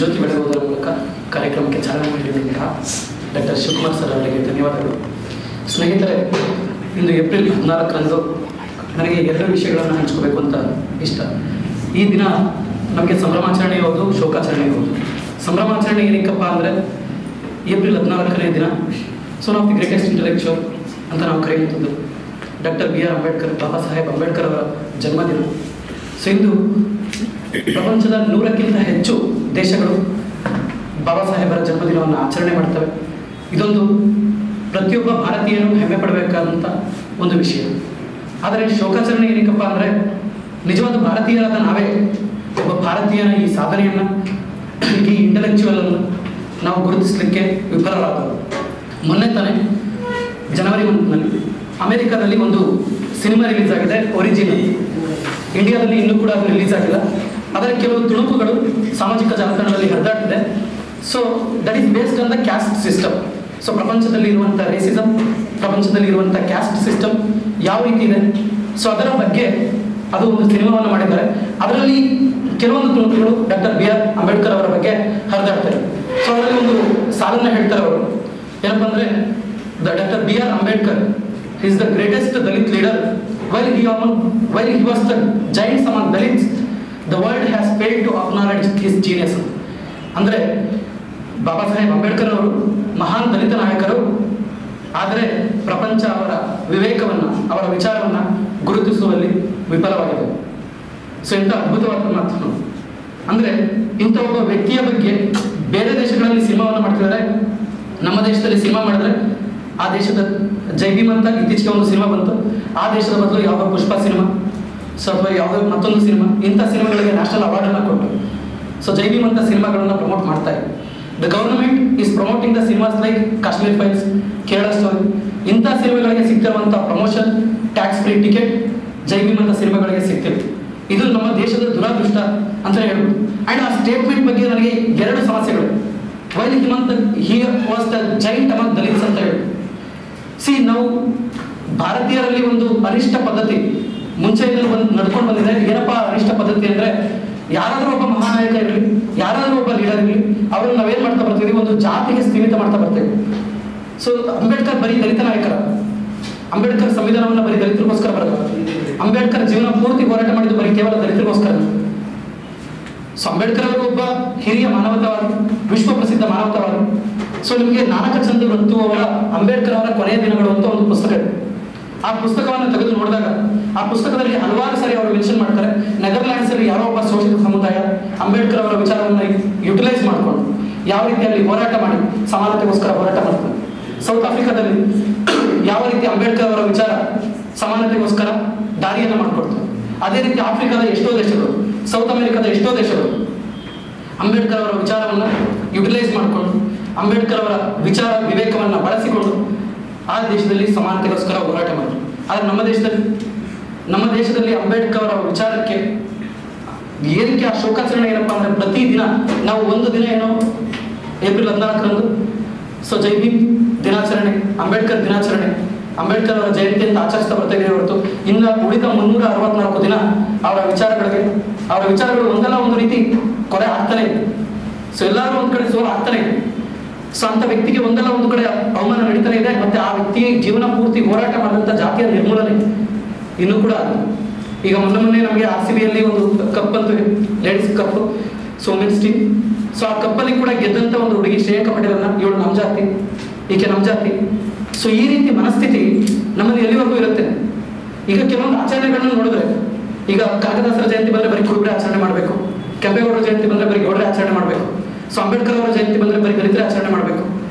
ಜ್ಯೋತಿ ಬೆಳಗುವುದರ ಮೂಲಕ ಕಾರ್ಯಕ್ರಮಕ್ಕೆ ಚಾಲನೆ ನೀಡಿದಂತಹ ಡಾಕ್ಟರ್ ಶಿವಕುಮಾರ್ ಸರ್ ಅವರಿಗೆ ಧನ್ಯವಾದಗಳು. ಸ್ನೇಹಿತರೆ, ಇಂದು ಏಪ್ರಿಲ್ 14ರಂದು ನನಗೆ 2 ವಿಷಯಗಳನ್ನು ಹಂಚ್ಕೋಬೇಕು ಅಂತ ಇಷ್ಟ. ಈ ದಿನ ನಮಗೆ ಸಂಭ್ರಮಾಚರಣೆ ಹೌದು, ಶೋಕಾಚರಣೆ ಹೌದು. ಸಂಭ್ರಮಾಚರಣೆ ಏನಕ್ಕಪ್ಪ ಅಂದರೆ ಏಪ್ರಿಲ್ 14ನೇ ದಿನ one of the greatest intellectual ಅಂತ ನಾವು ಕರೆಯುವಂಥದ್ದು ಡಾಕ್ಟರ್ B.R. ಅಂಬೇಡ್ಕರ್, ಬಾಬಾ ಸಾಹೇಬ್ ಅಂಬೇಡ್ಕರ್ ಅವರ ಜನ್ಮದಿನ. ಸೊ ಇಂದು ಪ್ರಪಂಚದ 100ಕ್ಕಿಂತ ಹೆಚ್ಚು ದೇಶಗಳು ಬಾಬಾ ಸಾಹೇಬರ ಜನ್ಮದಿನವನ್ನು ಆಚರಣೆ ಮಾಡ್ತವೆ. ಇದೊಂದು ಪ್ರತಿಯೊಬ್ಬ ಭಾರತೀಯರು ಹೆಮ್ಮೆ ಪಡಬೇಕಾದಂಥ ಒಂದು ವಿಷಯ. ಆದರೆ ಶೋಕಾಚರಣೆ ಏನಕ್ಕಪ್ಪ ಅಂದರೆ ನಿಜವಾದ ಭಾರತೀಯರಾದ ನಾವೇ ಒಬ್ಬ ಭಾರತೀಯನ ಈ ಸಾಧನೆಯನ್ನು, ಈ ಇಂಟೆಲೆಕ್ಚುವಲನ್ನು ನಾವು ಗುರುತಿಸಲಿಕ್ಕೆ ವಿಫಲರಾದವು. ಮೊನ್ನೆ ತಾನೇ ಜನವರಿ ಮಂತ್ನಲ್ಲಿ ಅಮೆರಿಕಾದಲ್ಲಿ ಒಂದು ಸಿನಿಮಾ ರಿಲೀಸ್ ಆಗಿದೆ, ಒರಿಜಿನಲ್. ಇಂಡಿಯಾದಲ್ಲಿ ಇನ್ನೂ ಕೂಡ ಅದು ರಿಲೀಸ್ ಆಗಿಲ್ಲ. ಅದರ ಕೆಲವು ತುಣುಕುಗಳು ಸಾಮಾಜಿಕ ಜಾಲತಾಣದಲ್ಲಿ ಹರಿದಾಡ್ತಿದೆ. So that is based on the caste system. So ಪ್ರಪಂಚದಲ್ಲಿ ಇರುವಂಥ ರೇಸಿಸಮ್, ಪ್ರಪಂಚದಲ್ಲಿ ಇರುವಂಥ ಕ್ಯಾಸ್ಟ್ ಸಿಸ್ಟಮ್ ಯಾವ ರೀತಿ ಇದೆ, ಸೊ ಅದರ ಬಗ್ಗೆ ಅದು ಒಂದು ಸಿನಿಮಾವನ್ನು ಮಾಡಿದ್ದಾರೆ. ಅದರಲ್ಲಿ ಕೆಲವೊಂದು ತುಣುಕುಗಳು ಡಾಕ್ಟರ್ B.R. ಅಂಬೇಡ್ಕರ್ ಅವರ ಬಗ್ಗೆ ಹರಿದಾಡ್ತಾರೆ. ಸೊ ಅದರಲ್ಲಿ ಒಂದು ಸಾಲನ್ನು ಹೇಳ್ತಾರೆ ಅವರು, ಏನಪ್ಪ ಅಂದರೆ doctor B.R. Ambedkar is the greatest Dalit leader. While he was the giant among Dalits, the world has failed to acknowledge his genius. ಅಂದರೆ ಬಾಬಾ ಸಾಹೇಬ್ ಅಂಬೇಡ್ಕರ್ ಅವರು ಮಹಾನ್ ದಲಿತ ನಾಯಕರು, ಆದರೆ ಪ್ರಪಂಚ ಅವರ ವಿವೇಕವನ್ನು, ಅವರ ವಿಚಾರವನ್ನು ಗುರುತಿಸುವಲ್ಲಿ ವಿಫಲವಾಗಿದೆ. ಸೊ ಇಂಥ ಅದ್ಭುತವಾದ ಮಾತು. ಅಂದರೆ ಇಂಥ ಒಬ್ಬ ವ್ಯಕ್ತಿಯ ಬಗ್ಗೆ ಬೇರೆ ದೇಶಗಳಲ್ಲಿ ಸಿನಿಮಾವನ್ನು ಮಾಡ್ತಿದ್ದಾರೆ. ನಮ್ಮ ದೇಶದಲ್ಲಿ ಸಿನಿಮಾ ಮಾಡಿದ್ರೆ ಆ ದೇಶದ ಜೈ ಭೀಮ್ ಅಂತ ಇತ್ತೀಚೆಗೆ ಒಂದು ಸಿನಿಮಾ ಬಂತು. ಆ ದೇಶದ ಬದಲು ಯಾವುದೋ ಪುಷ್ಪ ಸಿನಿಮಾ, ಸೊ ಅಥವಾ ಯಾವುದೋ ಮತ್ತೊಂದು ಸಿನಿಮಾ, ಇಂಥ ಸಿನಿಮಾಗಳಿಗೆ ನ್ಯಾಷನಲ್ ಅವಾರ್ಡನ್ನು ಕೊಟ್ಟು ಸೊ ಜೈ ಭೀಮ್ ಅಂತ ಸಿನಿಮಾಗಳನ್ನು ಪ್ರಮೋಟ್ ಮಾಡ್ತಾರೆ. The government is promoting the cinemas like Kashmir files, Kerala story. ಇಂಥ ಸಿನಿಮಾಗಳಿಗೆ ಸಿಗ್ತಿರುವಂಥ ಪ್ರಮೋಷನ್, ಟ್ಯಾಕ್ಸ್ ಫ್ರೀ ಟಿಕೆಟ್ ಜೈ ಭೀಮ್ ಅಂತ ಸಿನಿಮಾಗಳಿಗೆ ಸಿಗ್ತಿದೆ. ಇದು ನಮ್ಮ ದೇಶದ ದುರಾದೃಷ್ಟ ಅಂತ ಹೇಳ್ಬೋದು. ಆ್ಯಂಡ್ ಆ ಸ್ಟೇಟ್ಮೆಂಟ್ ಬಗ್ಗೆ ನನಗೆ 2 ಸಮಸ್ಯೆಗಳು. While he was the giant among Dalits ಅಂತ ಹೇಳಿ. ನಾವು ಭಾರತೀಯರಲ್ಲಿ ಒಂದು ಅನಿಷ್ಟ ಪದ್ಧತಿ ಮುಂಚೆಯಿಂದ ನಡ್ಕೊಂಡು ಬಂದಿದೆ. ಏನಪ್ಪ ಅನಿಷ್ಟ ಪದ್ಧತಿ ಅಂದರೆ, ಯಾರಾದರೂ ಒಬ್ಬ ಮಹಾನಾಯಕ ಇರಲಿ, ಯಾರಾದರೂ ಒಬ್ಬ ಲೀಡರ್ ಇರಲಿ, ಅವ್ರನ್ನ ನಾವೇನು ಮಾಡ್ತಾ ಬರ್ತೀವಿ, ಒಂದು ಜಾತಿಗೆ ಸೀಮಿತ ಮಾಡ್ತಾ ಬರ್ತೇವೆ. ಸೊ ಅಂಬೇಡ್ಕರ್ ಬರೀ ದಲಿತ ನಾಯಕರ, ಅಂಬೇಡ್ಕರ್ ಸಂವಿಧಾನವನ್ನು ಬರೀ ದಲಿತರಿಗೋಸ್ಕರ ಬರಲ್ಲ. ಅಂಬೇಡ್ಕರ್ ಜೀವನ ಪೂರ್ತಿ ಹೋರಾಟ ಮಾಡಿದ್ದು ಬರೀ ಕೇವಲ ದಲಿತರಿಗೋಸ್ಕರ. ಸೊ ಅಂಬೇಡ್ಕರ್ ಅವರು ಒಬ್ಬ ಹಿರಿಯ ಮಾನವತಾವಾದಿ, ವಿಶ್ವ ಪ್ರಸಿದ್ಧ ಮಾನವತಾವಾದಿ. ಸೊ ನಿಮಗೆ ನಾನಕಚಂದ್ರ ರತ್ತು ಅವರ ಅಂಬೇಡ್ಕರ್ ಅವರ ಕೊನೆಯ ದಿನಗಳು ಅಂತ ಒಂದು ಪುಸ್ತಕ ಇದೆ. ಆ ಪುಸ್ತಕವನ್ನು ತೆಗೆದು ನೋಡಿದಾಗ ಆ ಪುಸ್ತಕದಲ್ಲಿ ಹಲವಾರು ಸಾರಿ ಅವರು ಮೆನ್ಷನ್ ಮಾಡ್ತಾರೆ, ನೆದರ್ಲ್ಯಾಂಡ್ಸ್ ಅಲ್ಲಿ ಯಾರೋ ಒಬ್ಬ ಶೋಷಿತ ಸಮುದಾಯ ಅಂಬೇಡ್ಕರ್ ಅವರ ವಿಚಾರವನ್ನು ಯುಟಿಲೈಸ್ ಮಾಡಿಕೊಂಡು ಯಾವ ರೀತಿಯಲ್ಲಿ ಹೋರಾಟ ಮಾಡಿ ಸಮಾನತೆಗೋಸ್ಕರ ಹೋರಾಟ ಮಾಡ್ತಾರೆ. ಸೌತ್ ಆಫ್ರಿಕಾದಲ್ಲಿ ಯಾವ ರೀತಿ ಅಂಬೇಡ್ಕರ್ ಅವರ ವಿಚಾರ ಸಮಾನತೆಗೋಸ್ಕರ ದಾರಿಯನ್ನು ಮಾಡಿಕೊಡ್ತಾರೆ. ಅದೇ ರೀತಿ ಆಫ್ರಿಕಾದ ಎಷ್ಟೋ ದೇಶಗಳು, ಸೌತ್ ಅಮೆರಿಕಾದ ಎಷ್ಟೋ ದೇಶಗಳು ಅಂಬೇಡ್ಕರ್ ಅವರ ವಿಚಾರವನ್ನು ಯುಟಿಲೈಸ್ ಮಾಡಿಕೊಂಡು, ಅಂಬೇಡ್ಕರ್ ಅವರ ವಿಚಾರ ವಿವೇಕವನ್ನು ಬಳಸಿಕೊಂಡು ಆ ದೇಶದಲ್ಲಿ ಸಮಾನತೆಗೋಸ್ಕರ ಹೋರಾಟ ಮಾಡಿದ್ರು. ಆದರೆ ನಮ್ಮ ದೇಶದಲ್ಲಿ ಅಂಬೇಡ್ಕರ್ ಅವರ ವಿಚಾರಕ್ಕೆ ಏನಕ್ಕೆ ಆ ಶೋಕಾಚರಣೆ ಏನಪ್ಪ ಅಂದರೆ, ಪ್ರತಿದಿನ ನಾವು ಒಂದು ದಿನ ಏನೋ ಏಪ್ರಿಲ್ 14ರಂದು ಸೊ ಜೈ ಭೀಮ್ ದಿನಾಚರಣೆ, ಅಂಬೇಡ್ಕರ್ ದಿನಾಚರಣೆ, ಅಂಬೇಡ್ಕರ್ ಅವರ ಜಯಂತಿ ಅಂತ ಆಚರಿಸ್ತಾ ಬರ್ತಾ ಇದ್ದೀವಿ ಹೊರತು ಇನ್ನು ಉಳಿದ 364 ದಿನ ಅವರ ವಿಚಾರಗಳು ಒಂದಲ್ಲ ಒಂದು ರೀತಿ ಕೊರೆ ಆಗ್ತಾನೆ ಇದೆ. ಸೊ ಎಲ್ಲರೂ ಒಂದು ಕಡೆ ಸೋಲು ಆಗ್ತಾನೆ ಇದೆ. ಸೊ ಅಂಥ ವ್ಯಕ್ತಿಗೆ ಒಂದಲ್ಲ ಒಂದು ಕಡೆ ಅವಮಾನ ನಡೀತಾನೆ ಇದೆ. ಮತ್ತೆ ಆ ವ್ಯಕ್ತಿ ಜೀವನ ಪೂರ್ತಿ ಹೋರಾಟ ಮಾಡಿದಂಥ ಜಾತಿಯ ನಿರ್ಮೂಲನೆ ಇನ್ನೂ ಕೂಡ ಆಗಿದೆ. ಈಗ ಮೊನ್ನೆ ನಮಗೆ RCBಯಲ್ಲಿ ಒಂದು ಕಪ್ ಅಂತ ladies cup, so women's team. So ಆ ಕಪ್ಪಲ್ಲಿ ಕೂಡ ಗೆದ್ದಂಥ ಒಂದು ಹುಡುಗಿ ಶ್ರೇಯಾ ಪಟೇಲನ್ನ, ಇವಳು ನಮ್ಮ ಜಾತಿ, ಈಕೆ ನಮ್ಮ ಜಾತಿ. ಸೊ ಈ ರೀತಿ ಮನಸ್ಥಿತಿ ನಮ್ಮಲ್ಲಿ ಎಲ್ಲಿವರೆಗೂ ಇರುತ್ತೆ. ಈಗ ಕೆಲವೊಂದು ಆಚರಣೆಗಳನ್ನ ನೋಡಿದ್ರೆ, ಈಗ ಕನಕದಾಸರ ಜಯಂತಿ ಬಂದರೆ ಬರೀ ಕುರುಬರೇ ಆಚರಣೆ ಮಾಡಬೇಕು, ಕೆಂಪೇಗೌಡರ ಜಯಂತಿ ಬಂದರೆ ಬರೀ ಗೌಡರೇ ಆಚರಣೆ ಮಾಡಬೇಕು. ಸೊ ಅಂಬೇಡ್ಕರ್ ಅವರ ಜಯಂತಿ ಬಂದರೆ ಬರೀ ದಲಿತರ ಆಚರಣೆ ಮಾಡಬೇಕು.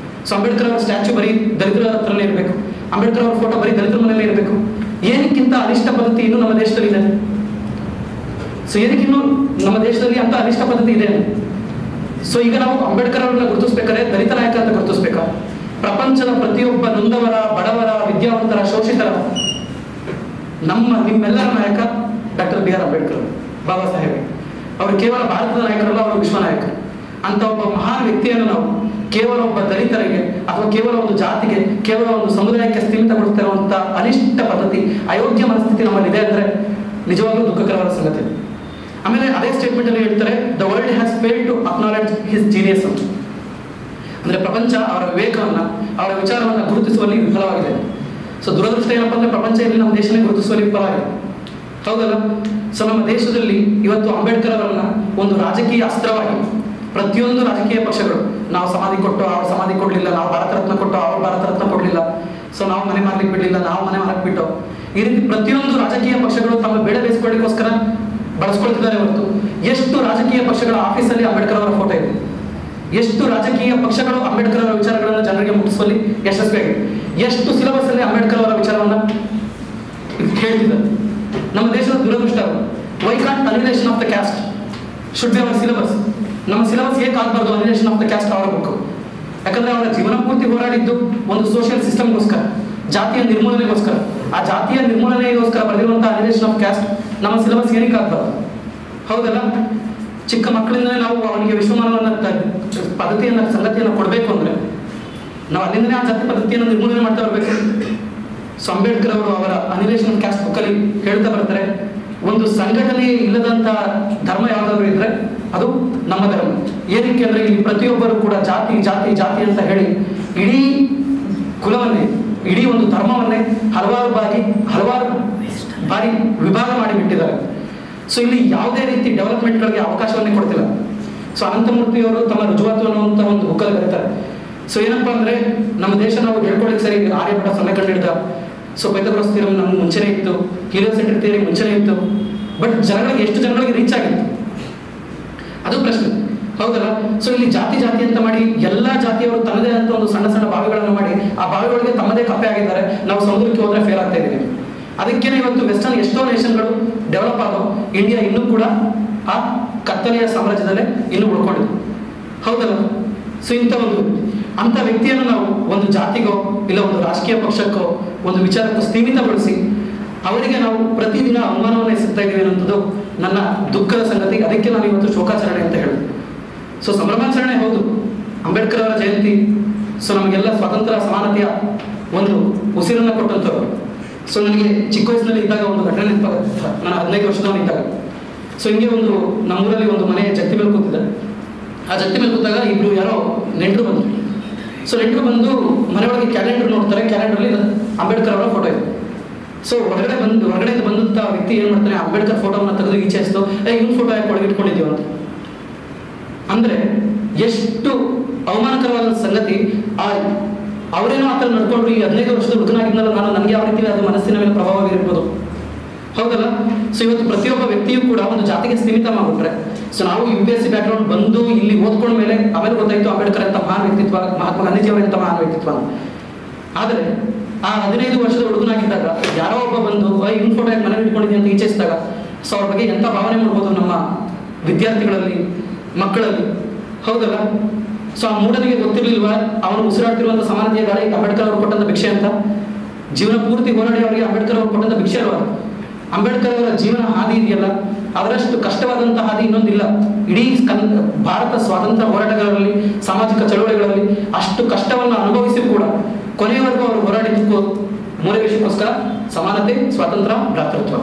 ಸೊ ಅಂಬೇಡ್ಕರ್ ಅವರ ಸ್ಟ್ಯಾಚ್ಯೂ ಬರೀ ದಲಿತರ ಹತ್ರನೇ ಇರಬೇಕು. ಅಂಬೇಡ್ಕರ್ ಅವರ ಫೋಟೋ ಬರೀ ದಲಿತರ ಮನೆಯಲ್ಲೇ ಇರಬೇಕು. ಏನಕ್ಕಿಂತ ಅನಿಷ್ಟ ಪದ್ಧತಿ ಇನ್ನೂ ನಮ್ಮ ದೇಶದಲ್ಲಿ ಇದೆ? ಸೊ ಏನಕ್ಕಿನ್ನೂ ನಮ್ಮ ದೇಶದಲ್ಲಿ ಅಂತ ಅನಿಷ್ಟ ಪದ್ಧತಿ ಇದೆ? ಸೊ ಈಗ ನಾವು ಅಂಬೇಡ್ಕರ್ ಅವರನ್ನ ಗುರುತಿಸ್ಬೇಕಾದ್ರೆ ದಲಿತ ನಾಯಕ ಅಂತ ಗುರುತಿಸ್ಬೇಕಾ? ಪ್ರಪಂಚದ ಪ್ರತಿಯೊಬ್ಬ ನೊಂದವರ, ಬಡವರ, ವಿದ್ಯಾವಂತರ, ಶೋಷಿತರ ನಿಮ್ಮೆಲ್ಲರ ನಾಯಕ ಡಾಕ್ಟರ್ BR ಅಂಬೇಡ್ಕರ್, ಬಾಬಾ ಸಾಹೇಬ್. ಅವರು ಕೇವಲ ಭಾರತದ ನಾಯಕರಲ್ಲ, ಅವರು ವಿಶ್ವ ನಾಯಕರು. ಅಂತ ಒಬ್ಬ ಮಹಾನ್ ವ್ಯಕ್ತಿಯನ್ನು ನಾವು ಕೇವಲ ಒಬ್ಬ ದಲಿತರಿಗೆ ಅಥವಾ ಕೇವಲ ಒಂದು ಜಾತಿಗೆ, ಕೇವಲ ಒಂದು ಸಮುದಾಯಕ್ಕೆ ಸೀಮಿತಗೊಳಿಸ್ತಿರುವಂತ ಅನಿಷ್ಟ ಪದ್ಧತಿ, ಅಯೋಗ್ಯ ಮನಸ್ಥಿತಿ ನಮ್ಮಲ್ಲಿದೆ ಅಂದ್ರೆ ನಿಜವಾಗ್ಲೂ ದುಃಖಕರವಾದ ಸಂಗತಿ. ಆಮೇಲೆ ಅದೇ ಸ್ಟೇಟ್ಮೆಂಟ್ ಅಲ್ಲಿ ಹೇಳ್ತಾರೆ, the world has failed to acknowledge his genius ಅಂತ. ಅಂದ್ರೆ ಪ್ರಪಂಚ ಅವರ ವಿವೇಕವನ್ನ, ಅವರ ವಿಚಾರವನ್ನ ಗುರುತಿಸುವಲ್ಲಿ ವಿಫಲವಾಗಿದೆ. ಸೊ ದುರದೃಷ್ಟ ಏನಪ್ಪಾ ಅಂದ್ರೆ ಪ್ರಪಂಚ ಇಲ್ಲಿ ನಮ್ಮ ದೇಶನೇ ಗುರುತಿಸುವಲ್ಲಿ ವಿಫಲವಾಗಿದೆ, ಹೌದಲ್ಲ? ಸೊ ನಮ್ಮ ದೇಶದಲ್ಲಿ ಇವತ್ತು ಅಂಬೇಡ್ಕರ್ ಅವರನ್ನ ಒಂದು ರಾಜಕೀಯ ಅಸ್ತ್ರವಾಗಿ ಪ್ರತಿಯೊಂದು ರಾಜಕೀಯ ಪಕ್ಷಗಳು, ನಾವು ಸಮಾಧಿ ಕೊಟ್ಟು ಅವ್ರು ಸಮಾಧಿ ಕೊಡ್ಲಿಲ್ಲ, ನಾವು ಭಾರತ ರತ್ನ ಕೊಟ್ಟು ಅವ್ರು ಭಾರತ ರತ್ನ ಕೊಡ್ಲಿಲ್ಲ, ಸೊ ನಾವು ಮನೆ ಮಾರ್ಲಿಕ್ಕೆ ಬಿಡ್ಲಿಲ್ಲ, ನಾವು ಮನೆ ಮಾರಕ್ ಬಿಟ್ಟು, ಈ ರೀತಿ ಪ್ರತಿಯೊಂದು ರಾಜಕೀಯ ಪಕ್ಷಗಳು ತಮ್ಮ ಬೇಡ ಬೇಯಿಸ್ಕೊಳ್ಳಿಕ್ಕೋಸ್ಕರ ಬಳಸ್ಕೊಳ್ತಿದ್ದಾರೆ ಹೊರತು ಎಷ್ಟು ರಾಜಕೀಯ ಪಕ್ಷಗಳ ಆಫೀಸಲ್ಲಿ ಅಂಬೇಡ್ಕರ್ ಅವರ ಫೋಟೋ ಇದೆ? ಎಷ್ಟು ರಾಜಕೀಯ ಪಕ್ಷಗಳು ಅಂಬೇಡ್ಕರ್ ಅವರ ವಿಚಾರಗಳನ್ನು ಜನರಿಗೆ ಮುಟ್ಟಿಸುವಲ್ಲಿ ಯಶಸ್ವಿಯಾಗಿದೆ? ಎಷ್ಟು ಸಿಲೆಬಸ್ ಅಲ್ಲಿ ಅಂಬೇಡ್ಕರ್ ಅವರ ವಿಚಾರವನ್ನ ಹೇಳ್ತಿದ್ದಾರೆ? ನಮ್ಮ ದೇಶದ ದುರದೃಷ್ಟ. Why can't annihilation of the caste should be our syllabus? ನಮ್ಮ ಸಿಲೆಬಸ್ ಹೇಗೆ ಆಗಬಾರ್ದು ಅನಿಲೇಷನ್ ಆಫ್ ದ ಕ್ಯಾಸ್ಟ್ ಅವರ ಬುಕ್? ಯಾಕಂದ್ರೆ ಅವರ ಜೀವನ ಪೂರ್ತಿ ಹೋರಾಡಿದ್ದು ಒಂದು ಸೋಷಿಯಲ್ ಸಿಸ್ಟಮ್ಗೋಸ್ಕರ, ಜಾತಿಯ ನಿರ್ಮೂಲನೆಗೋಸ್ಕರ. ಆ ಜಾತಿಯ ನಿರ್ಮೂಲನೆಗೋಸ್ಕರ ಬರೆದಿರುವಂತಹ ಅನಿಲೇಷನ್ ಆಫ್ ಕ್ಯಾಸ್ಟ್ ನಮ್ಮ ಸಿಲೆಬಸ್ ಏನಕ್ಕೆ ಆಗಬಾರ್ದು? ಹೌದಲ್ಲ? ಚಿಕ್ಕ ಮಕ್ಕಳಿಂದಲೇ ನಾವು ಅವನಿಗೆ ವಿಶ್ವಮಾನವನ್ನ ಪದ್ಧತಿಯನ್ನ, ಸಂಗತಿಯನ್ನು ಕೊಡಬೇಕು ಅಂದ್ರೆ ನಾವು ಅಲ್ಲಿಂದಲೇ ಆ ಜಾತಿ ಪದ್ಧತಿಯನ್ನು ನಿರ್ಮೂಲನೆ ಮಾಡ್ತಾ ಬರಬೇಕು. ಸೊ ಅಂಬೇಡ್ಕರ್ ಅವರು ಅವರ ಅನಿಲೇಷನ್ ಆಫ್ ಕ್ಯಾಸ್ಟ್ ಬುಕ್ ಅಲ್ಲಿ ಹೇಳ್ತಾ ಬರ್ತಾರೆ, ಒಂದು ಸಂಘಟನೆ ಇಲ್ಲದಂತ ಧರ್ಮ ಯಾವ್ದಾದ್ರು ಇದ್ರೆ ಅದು ನಮ್ಮ ಧರ್ಮ. ಏನಕ್ಕೆ ಅಂದ್ರೆ ಇಲ್ಲಿ ಪ್ರತಿಯೊಬ್ಬರು ಕೂಡ ಜಾತಿ ಜಾತಿ ಜಾತಿ ಅಂತ ಹೇಳಿ ಇಡೀ ಕುಲವನ್ನೇ, ಇಡೀ ಒಂದು ಧರ್ಮವನ್ನೇ ಹಲವಾರು ಬಾರಿ ವಿಭಾಗ ಮಾಡಿಬಿಟ್ಟಿದ್ದಾರೆ. ಸೊ ಇಲ್ಲಿ ಯಾವುದೇ ರೀತಿ ಡೆವಲಪ್ಮೆಂಟ್ಗಳಿಗೆ ಅವಕಾಶವನ್ನೇ ಕೊಡ್ತಿಲ್ಲ. ಸೊ ಅನಂತಮೂರ್ತಿ ಅವರು ತಮ್ಮ ರುಜುವಾತು ಅನ್ನುವಂಥ ಒಂದು ಬುಕ್ಕಲ್ಲಿ ಬರೀತಾರೆ. ಸೊ ಏನಪ್ಪಾ ಅಂದ್ರೆ ನಮ್ಮ ದೇಶ ನಾವು ಹೇಳ್ಕೊಳ್ಳಿಕ್ಕೆ ಸರಿ ಆರ್ಯಭಟ ಸೊನ್ನೆ ಕಂಡಿಡ್ದ, ಸೊ ಪೈಥಾಗರಸ್ ಥಿಯರಮ್ ನಮ್ಗೆ ಮುಂಚೆನೇ ಇತ್ತು, ಹೀಲಿಯೋಸೆಂಟ್ರಿಕ್ ಥಿಯರಿ ಮುಂಚೆನೇ ಇತ್ತು, ಬಟ್ ಎಷ್ಟು ಜನಗಳಿಗೆ ರೀಚ್ ಆಗಿತ್ತು ಅದು ಪ್ರಶ್ನೆ, ಹೌದಲ್ಲ? ಸೊ ಇಲ್ಲಿ ಜಾತಿ ಜಾತಿ ಅಂತ ಮಾಡಿ ಎಲ್ಲಾ ಜಾತಿಯವರು ತನ್ನದೇ ಅಂತ ಒಂದು ಸಣ್ಣ ಸಣ್ಣ ಬಾವಿಗಳನ್ನು ಮಾಡಿ ಆ ಬಾವಿಗಳಿಗೆ ತಮ್ಮದೇ ಕಪ್ಪೆ ಆಗಿದ್ದಾರೆ. ನಾವು ಸಮುದ್ರಕ್ಕೆ ಹೋದ್ರೆ ಫೇಲ್ ಆಗ್ತಾ ಇದ್ದೀವಿ. ಅದಕ್ಕೇನೆ ಇವತ್ತು ವೆಸ್ಟರ್ನ್ ಎಷ್ಟೋ ನೇಷನ್ಗಳು ಡೆವಲಪ್ ಆಗೋ, ಇಂಡಿಯಾ ಇನ್ನೂ ಕೂಡ ಆ ಕತ್ತಲೆಯ ಸಾಮ್ರಾಜ್ಯದಲ್ಲೇ ಇನ್ನೂ ಉಳ್ಕೊಂಡಿದೆ, ಹೌದಲ್ಲ? ಸೊ ಅಂತ ವ್ಯಕ್ತಿಯನ್ನು ನಾವು ಒಂದು ಜಾತಿಗೋ ಇಲ್ಲ ಒಂದು ರಾಜಕೀಯ ಪಕ್ಷಕ್ಕೋ ಒಂದು ವಿಚಾರಕ್ಕೂ ಸೀಮಿತಗೊಳಿಸಿ ಅವರಿಗೆ ನಾವು ಪ್ರತಿದಿನ ಅವಮಾನವನ್ನು ಎಸಗ್ತಾ ಇದ್ದೀವಿ ಅನ್ನೋದು ನನ್ನ ದುಃಖದ ಸಂಗತಿ. ಅದಕ್ಕೆ ನಾನು ಇವತ್ತು ಶೋಕಾಚರಣೆ ಅಂತ ಹೇಳಿದೆ. ಸೊ ಸಂಭ್ರಮಾಚರಣೆ ಹೌದು, ಅಂಬೇಡ್ಕರ್ ಅವರ ಜಯಂತಿ, ಸೊ ನಮಗೆಲ್ಲ ಸ್ವಾತಂತ್ರ್ಯ ಸಮಾನತೆಯ ಒಂದು ಉಸಿರನ್ನು ಕೊಟ್ಟಂಥವ್ರು. ಸೊ ನನಗೆ ಚಿಕ್ಕ ವಯಸ್ಸಿನಲ್ಲಿ ಇದ್ದಾಗ ಒಂದು ಘಟನೆ ನೆನಪಾಗುತ್ತೆ. ನಾನು 15 ವರ್ಷದವನಿದ್ದಾಗ ಸೊ ಹಿಂಗೆ ಒಂದು ನಮ್ಮೂರಲ್ಲಿ ಒಂದು ಮನೆ ಜತ್ತಿ ಮೇಲೆ ಕೂತಿದ್ದೆ. ಆ ಜತ್ತಿ ಮೇಲೆ ಕೂತಾಗ ಇಬ್ರು ಯಾರೋ ನೆಂಟರು ಬಂದರು. ಸೊ ನೆಂಟರು ಬಂದು ಮನೆಯೊಳಗೆ ಕ್ಯಾಲೆಂಡರ್ ನೋಡ್ತಾರೆ, ಕ್ಯಾಲೆಂಡರ್ಲಿ ಅಂಬೇಡ್ಕರ್ ಅವರ ಫೋಟೋ ಇದೆ. ಸೊ ಹೊರಗಡೆಯಿಂದ ಬಂದಂಥ ವ್ಯಕ್ತಿ ಏನು ಮಾಡ್ತಾನೆ, ಅಂಬೇಡ್ಕರ್ ಫೋಟೋವನ್ನು ತೆಗೆದು ಈಚೆ ಹಚ್ಚಿತು, ಇವ್ನ ಫೋಟೋ ಯಾಕೆ ಒಳಗೆ ಇಟ್ಕೊಂಡಿದ್ದೀವಿ ಅಂತ. ಅಂದ್ರೆ ಎಷ್ಟು ಅವಮಾನಕರವಾದ ಸಂಗತಿ. ಅವರೇನೋ ಆ ಥರ ನಡ್ಕೊಂಡ್ರು. ಈ 15 ವರ್ಷದ ಹುಡುಗನಾಗಿದ್ನಲ್ಲ ನಾನು, ನನಗೆ ಯಾವ ರೀತಿ ಅದು ಮನಸ್ಸಿನ ಮೇಲೆ ಪ್ರಭಾವ ಬೀರಿರ್ಬೋದು, ಹೌದಲ್ಲ? ಸೊ ಇವತ್ತು ಪ್ರತಿಯೊಬ್ಬ ವ್ಯಕ್ತಿಯೂ ಕೂಡ ಒಂದು ಜಾತಿಗೆ ಸೀಮಿತ ಮಾಡ್ಬಿಟ್ರೆ, ಸೊ ನಾವು UPSC ಬ್ಯಾಕ್ಗ್ರೌಂಡ್ ಬಂದು ಇಲ್ಲಿ ಓದ್ಕೊಂಡ ಮೇಲೆ ಆಮೇಲೆ ಗೊತ್ತಾಯ್ತು ಅಂಬೇಡ್ಕರ್ ಅಂತ ಮಹಾನ್ ವ್ಯಕ್ತಿತ್ವ, ಮಹಾತ್ಮ ಗಾಂಧೀಜಿಯವರಂತ ಮಹಾನ್ ವ್ಯಕ್ತಿತ್ವ. ಆದರೆ ಆ 15 ವರ್ಷದ ಹುಡುಗನಾಗಿದ್ದಾಗ ಯಾರೋ ಒಬ್ಬ ಬಂದು ಇವ್ನ ಫೋಟೋ ಯಾಕೆ ಮನೇಲಿ ಇಟ್ಕೊಂಡಿದ್ದೀನಿ ಅಂತ ಈಚೆಸಿದಾಗ ಸೊ ಅವ್ರ ಬಗ್ಗೆ ಎಂಥ ಭಾವನೆ ಮಾಡ್ಬೋದು ನಮ್ಮ ವಿದ್ಯಾರ್ಥಿಗಳಲ್ಲಿ, ಮಕ್ಕಳಲ್ಲಿ, ಹೌದಲ್ಲ? ಸೊ ಆ ಮೂಢನಿಗೆ ಗೊತ್ತಿರ್ಲಿಲ್ವಾ ಅವನು ಉಸಿರಾಡ್ತಿರುವಂಥ ಸಮಾನತೆಯ ಗಾಳಿ ಅಂಬೇಡ್ಕರ್ ಅವರು ಕೊಟ್ಟಂತ ಭಿಕ್ಷೆ ಅಂತ? ಜೀವನ ಪೂರ್ತಿ ಹೋರಾಡಿ ಅವರಿಗೆ ಅಂಬೇಡ್ಕರ್ ಅವರು ಕೊಟ್ಟಂತ ಭಿಕ್ಷೆ ಅಲ್ವಾ? ಅಂಬೇಡ್ಕರ್ ಅವರ ಜೀವನ ಹಾದಿ ಇದೆಯಲ್ಲ, ಅದರಷ್ಟು ಕಷ್ಟವಾದಂಥ ಹಾದಿ ಇನ್ನೊಂದಿಲ್ಲ. ಇಡೀ ಭಾರತ ಸ್ವಾತಂತ್ರ್ಯ ಹೋರಾಟಗಳಲ್ಲಿ, ಸಾಮಾಜಿಕ ಚಳವಳಿಗಳಲ್ಲಿ ಅಷ್ಟು ಕಷ್ಟವನ್ನು ಅನುಭವಿಸಿ ಕೂಡ ಕೊನೆಯವರೆಗೂ ಅವರು ಹೋರಾಡಿದ್ದಕ್ಕೂ ಮೂರೇ ವಿಷಯಕ್ಕೋಸ್ಕರ: ಸಮಾನತೆ, ಸ್ವಾತಂತ್ರ್ಯ, ಭ್ರಾತೃತ್ವ.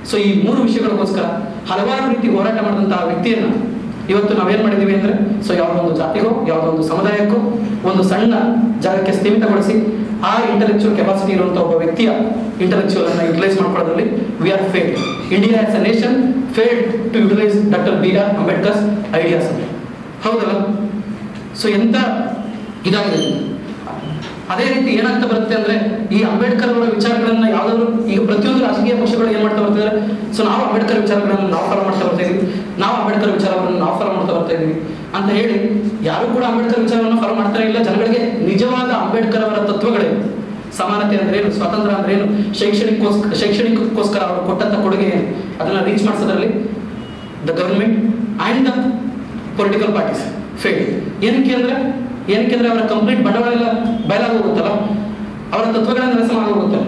ಸೊ ಈ 3 ವಿಷಯಗಳಿಗೋಸ್ಕರ ಹಲವಾರು ರೀತಿ ಹೋರಾಟ ಮಾಡಿದಂತಹ ವ್ಯಕ್ತಿಯನ್ನ ಇವತ್ತು ನಾವೇನ್ ಮಾಡಿದೀವಿ ಅಂದ್ರೆ, ಸೊ ಯಾವುದೋ ಒಂದು ಜಾತಿಗೋ ಯಾವುದೋ ಒಂದು ಸಮುದಾಯಕ್ಕೋ ಒಂದು ಸಣ್ಣ ಜಾಗಕ್ಕೆ ಸೀಮಿತಗೊಳಿಸಿ ಆ ಇಂಟೆಲೆಕ್ಚುಯಲ್ ಕೆಪಾಸಿಟಿ ಇರುವಂತಹ ಒಬ್ಬ ವ್ಯಕ್ತಿಯ ಇಂಟೆಲೆಕ್ಚುಯಲ್ ಅನ್ನ ಯುಟಿಲೈಸ್ ಮಾಡ್ಕೊಳ್ಳೋದ್ರಲ್ಲಿ we are failed. India as a nation failed to utilize doctor BR Ambedkar's ideas. ಹೌದಲ್ಲ? ಸೊ ಎಂತ ಇದಾಗಿದೆ. ಅದೇ ರೀತಿ ಏನಾಗ್ತಾ ಬರುತ್ತೆ ಅಂದ್ರೆ, ಈ ಅಂಬೇಡ್ಕರ್ ಅವರ ವಿಚಾರಗಳನ್ನ ಯಾವ್ದಾದ್ರು ಈಗ ಪ್ರತಿಯೊಂದು ರಾಜಕೀಯ ಪಕ್ಷಗಳು ಏನ್ ಮಾಡ್ತಾ ಬರ್ತಿದ್ದಾರೆ, ಸೊ ನಾವು ಅಂಬೇಡ್ಕರ್ ವಿಚಾರಗಳನ್ನು ನಾವು ಫಾಲೋ ಮಾಡ್ತಾ ಬರ್ತಾ ಇದೀವಿ, ನಾವು ಅಂಬೇಡ್ಕರ್ ಇದ್ದೀವಿ ಅಂತ ಹೇಳಿ ಯಾರು ಕೂಡ ಅಂಬೇಡ್ಕರ್ ವಿಚಾರವನ್ನು ಫಾಲೋ ಮಾಡ್ತಾನೆ ಇಲ್ಲ. ಜನಗಳಿಗೆ ನಿಜವಾದ ಅಂಬೇಡ್ಕರ್ ಅವರ ತತ್ವಗಳೇನು, ಸಮಾನತೆ ಅಂದ್ರೆ ಏನು, ಸ್ವಾತಂತ್ರ್ಯ ಅಂದ್ರೆ ಏನು, ಶೈಕ್ಷಣಿಕಕ್ಕೋಸ್ಕರ ಅವರು ಕೊಟ್ಟಂತ ಕೊಡುಗೆ ಏನು, ಅದನ್ನ ರೀಚ್ ಮಾಡಿಸೋದ್ರಲ್ಲಿ the government and the political parties fail. ಏನಕ್ಕೆ ಅಂದ್ರೆ ಅವರ ಕಂಪ್ಲೀಟ್ ಬಂಡವಾಳ ಎಲ್ಲ ಬಯಲಾಗೋಗುತ್ತಲ್ಲ, ಅವರ ತತ್ವಗಳನ್ನ ನೆಲಸ ಆಗೋಗುತ್ತಲ್ಲ.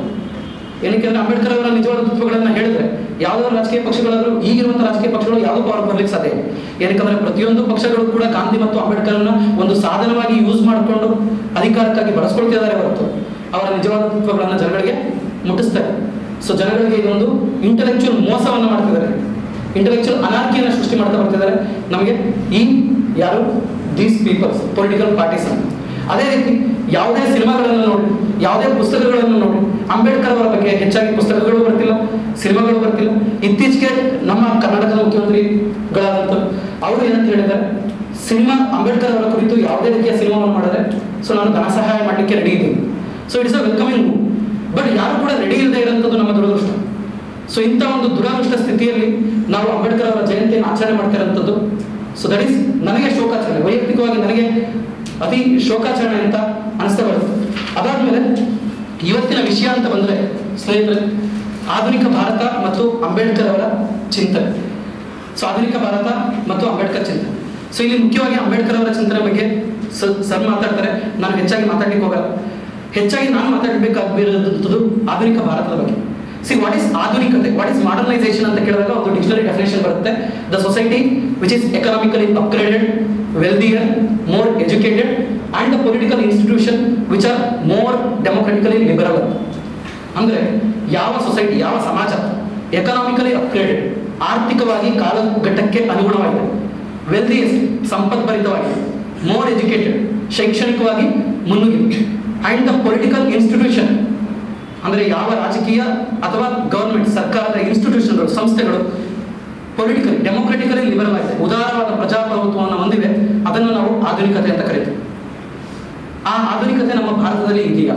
ಏನಕ್ಕೆ ಅಂದ್ರೆ ಅಂಬೇಡ್ಕರ್ ಅವರ ನಿಜವಾದ ತತ್ವಗಳನ್ನ ಹೇಳಿದ್ರೆ ಯಾವ್ದಾದ್ರು ರಾಜಕೀಯ ಪಕ್ಷಗಳಾದ್ರೂ ಈಗಿರುವಂತಹ ರಾಜಕೀಯ ಪಕ್ಷಗಳು ಯಾವುದು ಪವರ್ ಬರ್ಲಿಕ್ಕೆ ಸಾಧ್ಯ ಇಲ್ಲ. ಏನಕ್ಕಂದ್ರೆ ಪ್ರತಿಯೊಂದು ಪಕ್ಷಗಳು ಕೂಡ ಗಾಂಧಿ ಮತ್ತು ಅಂಬೇಡ್ಕರ್ನ ಒಂದು ಸಾಧನವಾಗಿ ಯೂಸ್ ಮಾಡಿಕೊಂಡು ಅಧಿಕಾರಕ್ಕಾಗಿ ಬಳಸ್ಕೊಳ್ತಿದ್ದಾರೆ ಹೊರತು ಅವರ ನಿಜವಾದ ತತ್ವಗಳನ್ನ ಜನಗಳಿಗೆ ಮುಟ್ಟಿಸ್ತಾರೆ. ಸೊ ಜನಗಳಿಗೆ ಇದೊಂದು ಇಂಟೆಲೆಕ್ಚುಯಲ್ ಮೋಸವನ್ನು ಮಾಡ್ತಿದ್ದಾರೆ, ಇಂಟೆಲೆಕ್ಚುಯಲ್ ಅನಾರ್ಕಿಯನ್ನು ಸೃಷ್ಟಿ ಮಾಡ್ತಾ ಬರ್ತಿದ್ದಾರೆ ನಮಗೆ ಈ ಯಾರು ದೀಸ್ ಪೀಪಲ್ಸ್ ಪೊಲಿಟಿಕಲ್ ಪಾರ್ಟೀಸ್. ಅದೇ ರೀತಿ ಯಾವುದೇ ಸಿನಿಮಾಗಳನ್ನು ನೋಡಿ, ಯಾವುದೇ ಪುಸ್ತಕಗಳನ್ನು ನೋಡಿ ಅಂಬೇಡ್ಕರ್ ಅವರ ಬಗ್ಗೆ ಹೆಚ್ಚಾಗಿ ಪುಸ್ತಕಗಳು ಬರ್ತಿಲ್ಲ, ಸಿನಿಮಾಗಳು ಬರ್ತಿಲ್ಲ. ಇತ್ತೀಚೆಗೆ ನಮ್ಮ ಕರ್ನಾಟಕದ ಮುಖ್ಯಮಂತ್ರಿಗಳಾದಂಥ ಅವರು ಏನಂತ ಹೇಳಿದ್ದಾರೆ, ಸಿನಿಮಾ ಅಂಬೇಡ್ಕರ್ ಅವರ ಕುರಿತು ಯಾವುದೇ ರೀತಿಯ ಸಿನಿಮಾವನ್ನು ಮಾಡಿದ್ರೆ ಸೊ ನಾನು ಧನ ಸಹಾಯ ಮಾಡಲಿಕ್ಕೆ ರೆಡಿ ಇದ್ದೀನಿ. So it's a welcoming. But ಯಾರು ಕೂಡ ರೆಡಿ ಇಲ್ಲದೆ ಇರೋಂಥದ್ದು ನಮ್ಮ ದುರದೃಷ್ಟ. ಸೊ ಇಂಥ ಒಂದು ದುರದೃಷ್ಟ ಸ್ಥಿತಿಯಲ್ಲಿ ನಾವು ಅಂಬೇಡ್ಕರ್ ಅವರ ಜಯಂತಿಯನ್ನು ಆಚರಣೆ ಮಾಡ್ತಾ ಇರೋಂಥದ್ದು. ಸೊ ದಟ್ ಈಸ್ ನನಗೆ ಶೋಕಾಚರಣೆ, ವೈಯಕ್ತಿಕವಾಗಿ ನನಗೆ ಅತಿ ಶೋಕಾಚರಣೆ ಅಂತ ಅನಿಸ್ತಾ ಬರುತ್ತೆ. ಅದಾದ್ಮೇಲೆ ಇವತ್ತಿನ ವಿಷಯ ಅಂತ ಬಂದ್ರೆ ಸ್ನೇಹಿತರೆ, ಆಧುನಿಕ ಭಾರತ ಮತ್ತು ಅಂಬೇಡ್ಕರ್ ಅವರ ಚಿಂತನೆ. ಸೊ ಆಧುನಿಕ ಭಾರತ ಮತ್ತು ಅಂಬೇಡ್ಕರ್ ಚಿಂತನೆ. ಸೊ ಇಲ್ಲಿ ಮುಖ್ಯವಾಗಿ ಅಂಬೇಡ್ಕರ್ ಅವರ ಚಿಂತನೆ ಬಗ್ಗೆ ಸರ್ ಮಾತಾಡ್ತಾರೆ, ನಾನು ಹೆಚ್ಚಾಗಿ ಮಾತಾಡ್ಲಿಕ್ಕೆ ಹೋಗಲ್ಲ. ಹೆಚ್ಚಾಗಿ ನಾನು ಮಾತಾಡಬೇಕಾಗಿರೋದು ಆಧುನಿಕ ಭಾರತದ ಬಗ್ಗೆ. ಸಿ ವಾಟ್ ಈಸ್ ಆಧುನಿಕತೆ, ವಾಟ್ ಈಸ್ ಮಾಡರ್ನೈಸೇಷನ್ ಅಂತ ಕೇಳಿದಾಗ ಒಂದು ಡಿಕ್ಷನರಿ ಡೆಫಿನೇಷನ್ ಬರುತ್ತೆ. The society which is economically upgraded, wealthier, more educated and the political institution which are more democratically liberal. ಅಂದ್ರೆ ಯಾವ ಸೊಸೈಟಿ, ಯಾವ ಸಮಾಜ ಎಕನಾಮಿಕಲಿ ಅಪ್ಗ್ರೇಡೆಡ್, ಆರ್ಥಿಕವಾಗಿ ಕಾಲಘಟ್ಟಕ್ಕೆ ಅನುಗುಣವಾಗಿದೆ, ವೆಲ್ದಿಯಸ್ಟ್ ಸಂಪದ್ಭರಿತವಾಗಿದೆ, ಮೋರ್ ಎಜುಕೇಟೆಡ್ ಶೈಕ್ಷಣಿಕವಾಗಿ ಮುನ್ನುಗ್ಗಿದೆ, ಅಂಡ್ ದ ಪೊಲಿಟಿಕಲ್ ಇನ್ಸ್ಟಿಟ್ಯೂಷನ್ ಅಂದ್ರೆ ಯಾವ ರಾಜಕೀಯ ಅಥವಾ ಗವರ್ಮೆಂಟ್ ಸರ್ಕಾರದ ಇನ್ಸ್ಟಿಟ್ಯೂಷನ್ಗಳು ಸಂಸ್ಥೆಗಳು ಪೊಲಿಟಿಕಲಿ ಡೆಮೊಕ್ರೆಟಿಕಲಿ ಲಿಬರಲ್ ಆಗಿದೆ, ಉದಾರವಾದ ಪ್ರಜಾಪ್ರಭುತ್ವವನ್ನು ಹೊಂದಿವೆ, ಅದನ್ನು ನಾವು ಆಧುನಿಕತೆ ಅಂತ ಕರೀತೀವಿ. ಆ ಆಧುನಿಕತೆ ನಮ್ಮ ಭಾರತದಲ್ಲಿ ಇದೆಯಾ?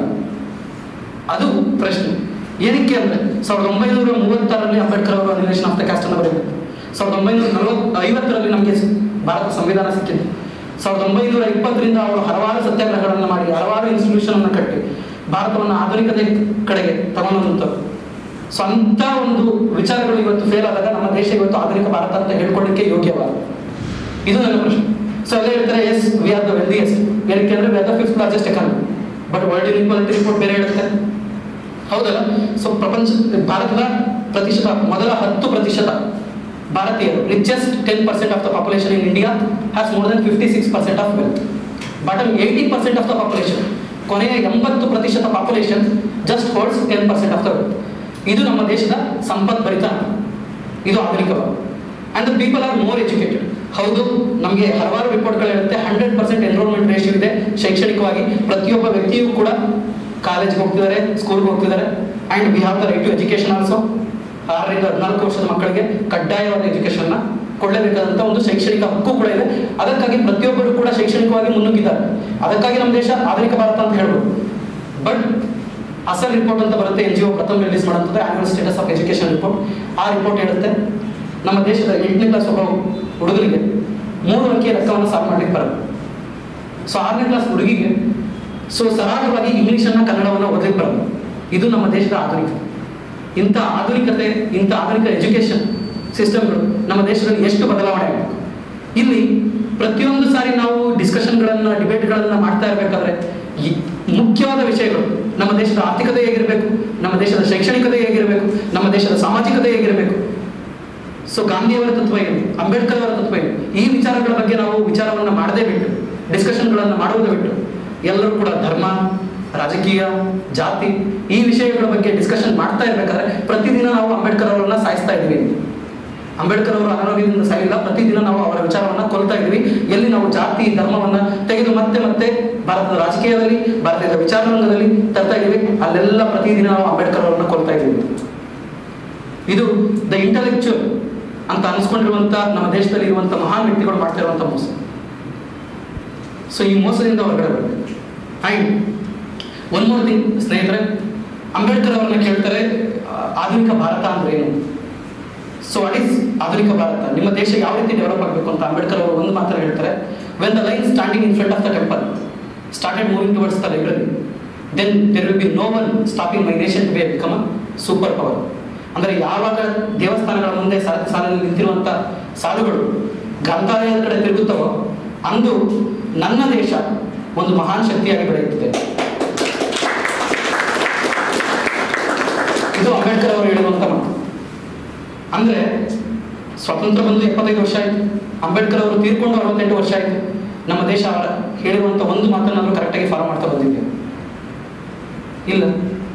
ಅದು ಪ್ರಶ್ನೆ. ಏನಕ್ಕೆ ಅಂದ್ರೆ 1936ರಲ್ಲಿ ಅಂಬೇಡ್ಕರ್ ಅವರು ಅನಿಲೇಷನ್ ಆಫ್ ದ ಕ್ಯಾಸ್ಟ್ ಅನ್ನು ಬರೆದಿದ್ದಾರೆ. 1950ರಲ್ಲಿ ನಮಗೆ ಭಾರತ ಸಂವಿಧಾನ ಸಿಕ್ಕಿದೆ. 1920ರಿಂದ ಅವರು ಹಲವಾರು ಸತ್ಯಾಗ್ರಹಗಳನ್ನು ಮಾಡಿ ಹಲವಾರು ಇನ್ಸ್ಟಿಟ್ಯೂಷನ್ ಅನ್ನು ಕಟ್ಟಿ ಭಾರತವನ್ನು ಆಧುನಿಕತೆ ಕಡೆಗೆ ತಗೊಂಡಂಥವ್ರು. ಸೊ ಅಂತ ಒಂದು ವಿಚಾರಗಳು ಇವತ್ತು ಫೇಲ್ ಆದಾಗ ನಮ್ಮ ದೇಶ ಇವತ್ತು ಆಧುನಿಕ ಭಾರತ ಅಂತ ಹೇಳ್ಕೊಳ್ಳಿಕ್ಕೆ ಯೋಗ್ಯವಾದ, ಇದು ನನ್ನ ಪ್ರಶ್ನೆ. ಸೊ ಅಲ್ಲೇ ಹೇಳ್ತಾರೆ, yes we are the wealthiest. ಏನಕ್ಕೆ ಅಂದ್ರೆ we are the 5th largest economy. But world inequality report ಬೇರೆ ಹೇಳುತ್ತೆ, ಹೌದಲ್ಲ? ಸೊ ಭಾರತದ ಪ್ರತಿಶತ, ಮೊದಲ 10% ಭಾರತೀಯರು, richest 10% of the population in India has more than 56% of wealth. Bottom 80% of the population, ಕೊನೆಯ 80% population just holds 10% of the wealth. ಇದು ನಮ್ಮ ದೇಶದ ಸಂಪದ್ಭರಿತ, ಇದು ಆಧುನಿಕವಾದ. And the people are more educated. ಹೌದು, ನಮಗೆ ಹಲವಾರು ರಿಪೋರ್ಟ್ಗಳು ಹೇಳುತ್ತೆ 100% ಎನ್ರೋಲ್ಮೆಂಟ್ ರೇಷಿಯೋ ಇದೆ ಶೈಕ್ಷಣಿಕವಾಗಿ. ಪ್ರತಿಯೊಬ್ಬ ವ್ಯಕ್ತಿಯೂ ಕೂಡ ಕಾಲೇಜ್ಗೆ ಹೋಗ್ತಿದ್ದಾರೆ, ಸ್ಕೂಲ್ಗೆ ಹೋಗ್ತಿದ್ದಾರೆ. And we have the right to education also. 6ರಿಂದ 14 ವರ್ಷದ ಮಕ್ಕಳಿಗೆ ಕಡ್ಡಾಯವಾದ ಎಜುಕೇಶನ್ನ ಕೊಳ್ಳಬೇಕಾದಂಥ ಒಂದು ಶೈಕ್ಷಣಿಕ ಹಕ್ಕು ಕೂಡ ಇದೆ. ಅದಕ್ಕಾಗಿ ಪ್ರತಿಯೊಬ್ಬರು ಕೂಡ ಶೈಕ್ಷಣಿಕವಾಗಿ ಮುನ್ನುಗ್ಗಿದ್ದಾರೆ. ಅದಕ್ಕಾಗಿ ನಮ್ಮ ದೇಶ ಆಧುನಿಕ ಭಾರತ ಅಂತ ಹೇಳ್ಬೋದು. ಬಟ್ ಅಸಲ್ ರಿಪೋರ್ಟ್ ಅಂತ ಬರುತ್ತೆ, NGO ಪ್ರಥಮ ರಿಲೀಸ್ ಮಾಡುತ್ತದೆ, annual status of education report. ಆ ರಿಪೋರ್ಟ್ ಹೇಳುತ್ತೆ, ನಮ್ಮ ದೇಶದ 8ನೇ ಕ್ಲಾಸ್ ಒಬ್ಬ ಹುಡುಗರಿಗೆ 3 ಅಂಕಿಯ ಲೆಕ್ಕವನ್ನು ಸಾಲ್ವ್ ಮಾಡ್ಲಿಕ್ಕೆ ಬರಲ್ಲ. ಸೊ 6ನೇ ಕ್ಲಾಸ್ ಹುಡುಗಿಗೆ ಸೊ ಸರಾಗವಾಗಿ ಇಂಗ್ಲೀಷನ್ನು ಕನ್ನಡವನ್ನು ಓದಲಿಕ್ಕೆ ಬರಲ್ಲ. ಇದು ನಮ್ಮ ದೇಶದ ಆಧುನಿಕತೆ. ಇಂಥ ಆಧುನಿಕತೆ, ಇಂಥ ಆಧುನಿಕ ಎಜುಕೇಶನ್ ಸಿಸ್ಟಮ್ಗಳು ನಮ್ಮ ದೇಶದಲ್ಲಿ ಎಷ್ಟು ಬದಲಾವಣೆ ಆಗಬೇಕು. ಇಲ್ಲಿ ಪ್ರತಿಯೊಂದು ಸಾರಿ ನಾವು ಡಿಸ್ಕಷನ್ಗಳನ್ನು, ಡಿಬೇಟ್ಗಳನ್ನು ಮಾಡ್ತಾ ಇರಬೇಕಾದ್ರೆ ಮುಖ್ಯವಾದ ವಿಷಯಗಳು ನಮ್ಮ ದೇಶದ ಆರ್ಥಿಕತೆ ಹೇಗಿರಬೇಕು, ನಮ್ಮ ದೇಶದ ಶೈಕ್ಷಣಿಕತೆ ಹೇಗಿರಬೇಕು, ನಮ್ಮ ದೇಶದ ಸಾಮಾಜಿಕತೆ ಹೇಗಿರಬೇಕು. ಸೊ ಗಾಂಧಿಯವರ ತತ್ವ ಏನು, ಅಂಬೇಡ್ಕರ್ ಅವರ ತತ್ವ ಏನು, ಈ ವಿಚಾರಗಳ ಬಗ್ಗೆ ನಾವು ವಿಚಾರವನ್ನು ಮಾಡದೇ ಬಿಟ್ಟು, ಡಿಸ್ಕಷನ್ಗಳನ್ನು ಮಾಡುವುದೇ ಬಿಟ್ಟು ಎಲ್ಲರೂ ಕೂಡ ಧರ್ಮ, ರಾಜಕೀಯ, ಜಾತಿ ಈ ವಿಷಯಗಳ ಬಗ್ಗೆ ಡಿಸ್ಕಷನ್ ಮಾಡ್ತಾ ಇರಬೇಕಾದ್ರೆ ಪ್ರತಿದಿನ ನಾವು ಅಂಬೇಡ್ಕರ್ ಅವರನ್ನ ಸಾಯಿಸ್ತಾ ಇದ್ದೀವಿ. ಅಂಬೇಡ್ಕರ್ ಅವರು ಅನಾರೋಗ್ಯದಿಂದ ಸಾಯಿಲ್ಲ, ಪ್ರತಿದಿನ ನಾವು ಅವರ ವಿಚಾರವನ್ನು ಕೊಲ್ತಾ ಇದ್ದೀವಿ. ಎಲ್ಲಿ ನಾವು ಜಾತಿ ಧರ್ಮವನ್ನು ತೆಗೆದು ಮತ್ತೆ ಮತ್ತೆ ಭಾರತದ ರಾಜಕೀಯದಲ್ಲಿ, ಭಾರತದ ವಿಚಾರರಂಗದಲ್ಲಿ ತರ್ತಾ ಇದ್ದೀವಿ, ಅಲ್ಲೆಲ್ಲ ಪ್ರತಿದಿನ ನಾವು ಅಂಬೇಡ್ಕರ್ ಅವರನ್ನ ಕೊಲ್ತಾ ಇದ್ದೀವಿ. ಇದು ದ ಇಂಟೆಲೆಕ್ಚುಯಲ್ ಅಂತ ಅನಿಸ್ಕೊಂಡಿರುವಂಥ ನಮ್ಮ ದೇಶದಲ್ಲಿ ಇರುವಂಥ ಮಹಾನ್ ವ್ಯಕ್ತಿಗಳು ಮಾಡ್ತಾ ಇರುವಂಥ ಮೋಸ. ಸೊ ಈ ಮೋಸದಿಂದ ಹೊರಗಡೆ ಬರಬೇಕು. ಆ್ಯಂಡ್ ಒನ್ ಮೋರ್ ಥಿಂಗ್ ಸ್ನೇಹಿತರೆ, ಅಂಬೇಡ್ಕರ್ ಅವರನ್ನ ಕೇಳ್ತಾರೆ ಆಧುನಿಕ ಭಾರತ ಅಂದ್ರೆ ಏನು. ಸೊ ವಾಟ್ ಈಸ್ ಆಧುನಿಕ ಭಾರತ, ನಿಮ್ಮ ದೇಶ ಯಾವ ರೀತಿ ಡೆವಲಪ್ ಆಗಬೇಕು ಅಂತ ಅಂಬೇಡ್ಕರ್ ಅವರು ಒಂದು ಮಾತನ್ನು ಹೇಳ್ತಾರೆ. When the line standing in front of the temple started moving towards the library, then there will be no one stopping my nation to become a super power. ಅಂದರೆ ಯಾವಾಗ ದೇವಸ್ಥಾನಗಳ ಮುಂದೆ ಸಾಲಿನಲ್ಲಿ ನಿಂತಿರುವಂಥ ಸಾಲುಗಳು ಗ್ರಂಥಾಲಯದ ಕಡೆ ತಿರುಗುತ್ತವೋ ಅಂದು ನನ್ನ ದೇಶ ಒಂದು ಮಹಾನ್ ಶಕ್ತಿಯಾಗಿ ಬೆಳೆಯುತ್ತದೆ. ಇದು ಅಂಬೇಡ್ಕರ್ ಅವರು ಹೇಳುವಂಥ ಮಾತು. ಅಂದರೆ ಸ್ವಾತಂತ್ರ್ಯ ಬಂದು 75 ವರ್ಷ ಆಯಿತು, ಅಂಬೇಡ್ಕರ್ ಅವರು ತೀರ್ಕೊಂಡು 68 ವರ್ಷ ಆಯಿತು. ನಮ್ಮ ದೇಶ ಅವರ ಹೇಳಿರುವಂಥ ಒಂದು ಮಾತನ್ನು ಕರೆಕ್ಟಾಗಿ ಫಾಲೋ ಮಾಡ್ತಾ ಬಂದಿದ್ದೇವೆ ಇಲ್ಲ.